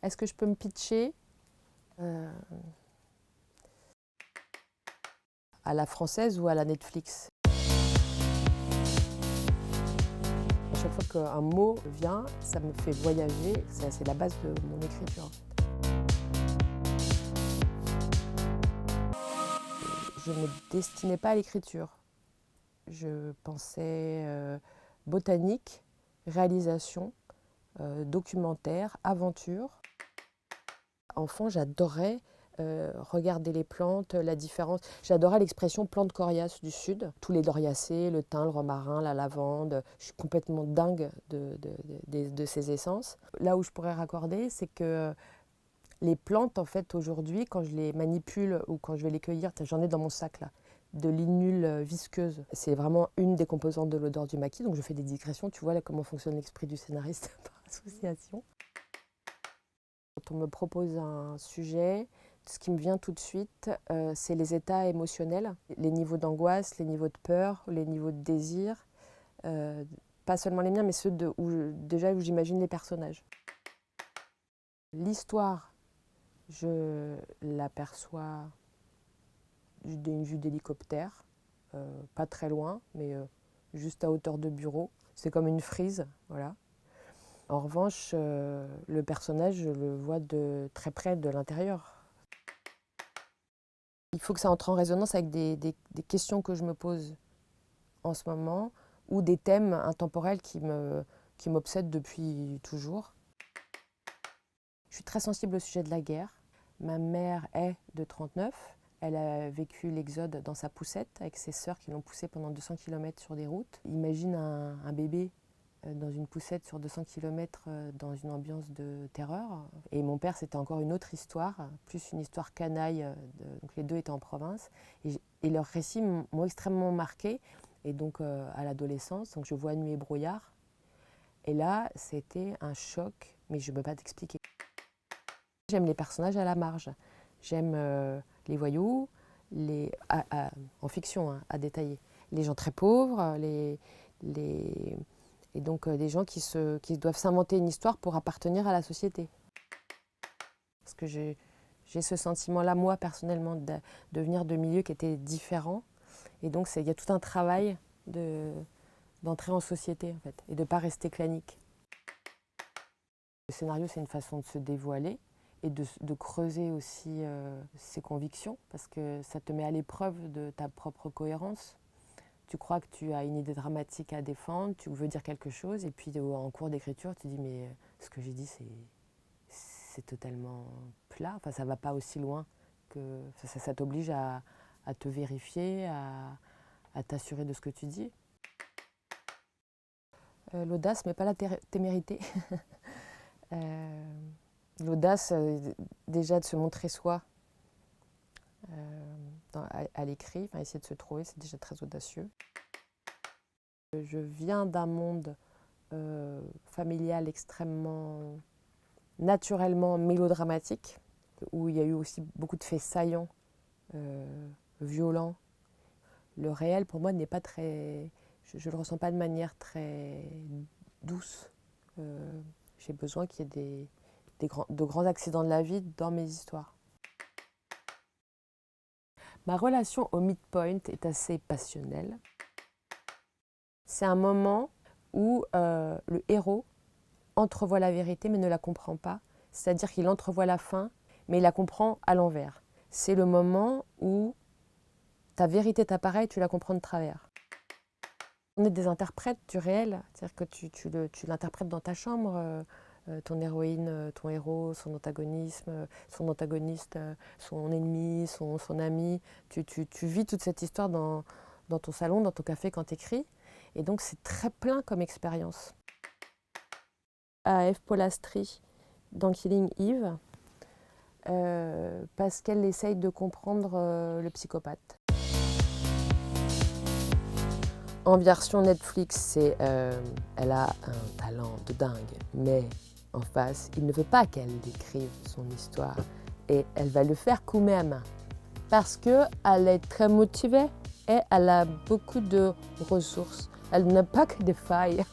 Est-ce que je peux me pitcher à la française ou à la Netflix? À chaque fois qu'un mot vient, ça me fait voyager. C'est la base de mon écriture. Je ne me destinais pas à l'écriture. Je pensais botanique, réalisation, documentaire, aventure. Enfant, j'adorais regarder les plantes, la différence. J'adorais l'expression plante coriace du sud. Tous les lauriacées, le thym, le romarin, la lavande. Je suis complètement dingue de ces essences. Là où je pourrais raccorder, c'est que les plantes, en fait, aujourd'hui, quand je les manipule ou quand je vais les cueillir, j'en ai dans mon sac là, de l'inule visqueuse. C'est vraiment une des composantes de l'odeur du maquis. Donc je fais des digressions. Tu vois là comment fonctionne l'esprit du scénariste par association. Quand on me propose un sujet, ce qui me vient tout de suite, c'est les états émotionnels, les niveaux d'angoisse, les niveaux de peur, les niveaux de désir. Pas seulement les miens, mais ceux où j'imagine les personnages. L'histoire, je l'aperçois d'une vue d'hélicoptère, pas très loin, mais juste à hauteur de bureau. C'est comme une frise, voilà. En revanche, le personnage, je le vois de très près de l'intérieur. Il faut que ça entre en résonance avec des questions que je me pose en ce moment ou des thèmes intemporels qui m'obsèdent depuis toujours. Je suis très sensible au sujet de la guerre. Ma mère est de 39. Elle a vécu l'exode dans sa poussette avec ses sœurs qui l'ont poussée pendant 200 km sur des routes. Imagine un bébé dans une poussette sur 200 km dans une ambiance de terreur. Et mon père, c'était encore une autre histoire, plus une histoire canaille, donc les deux étaient en province. Et leurs récits m'ont extrêmement marqué. Et donc à l'adolescence, donc je vois Nuit et brouillard. Et là, c'était un choc, mais je ne peux pas t'expliquer. J'aime les personnages à la marge. J'aime les voyous, en fiction, hein, à détailler. Les gens très pauvres, et donc des gens qui doivent s'inventer une histoire pour appartenir à la société. Parce que j'ai ce sentiment-là, moi, personnellement, de venir de milieux qui étaient différents. Et donc, il y a tout un travail d'entrer en société, en fait, et de ne pas rester clanique. Le scénario, c'est une façon de se dévoiler et de creuser aussi ses convictions, parce que ça te met à l'épreuve de ta propre cohérence. Tu crois que tu as une idée dramatique à défendre, tu veux dire quelque chose, et puis en cours d'écriture, tu dis mais ce que j'ai dit, c'est totalement plat, enfin, ça ne va pas aussi loin que ça t'oblige à te vérifier, à t'assurer de ce que tu dis. L'audace, mais pas la témérité. L'audace, déjà de se montrer soi à l'écrit, enfin, essayer de se trouver, c'est déjà très audacieux. Je viens d'un monde familial extrêmement, naturellement mélodramatique, où il y a eu aussi beaucoup de faits saillants, violents. Le réel, pour moi, n'est pas très... Je ne le ressens pas de manière très douce. J'ai besoin qu'il y ait de grands accidents de la vie dans mes histoires. Ma relation au midpoint est assez passionnelle. C'est un moment où le héros entrevoit la vérité mais ne la comprend pas. C'est-à-dire qu'il entrevoit la fin mais il la comprend à l'envers. C'est le moment où ta vérité t'apparaît et tu la comprends de travers. On est des interprètes du réel, c'est-à-dire que tu l'interprètes dans ta chambre, ton héroïne, ton héros, son antagoniste, son ennemi, son ami. Tu vis toute cette histoire dans ton salon, dans ton café quand tu écris. Et donc c'est très plein comme expérience. À F. Polastri, dans Killing Eve, parce qu'elle essaye de comprendre le psychopathe. En version Netflix, elle a un talent de dingue, mais en face, il ne veut pas qu'elle décrive son histoire. Et elle va le faire quand même, parce qu'elle est très motivée et elle a beaucoup de ressources. Elle n'a pas que des failles.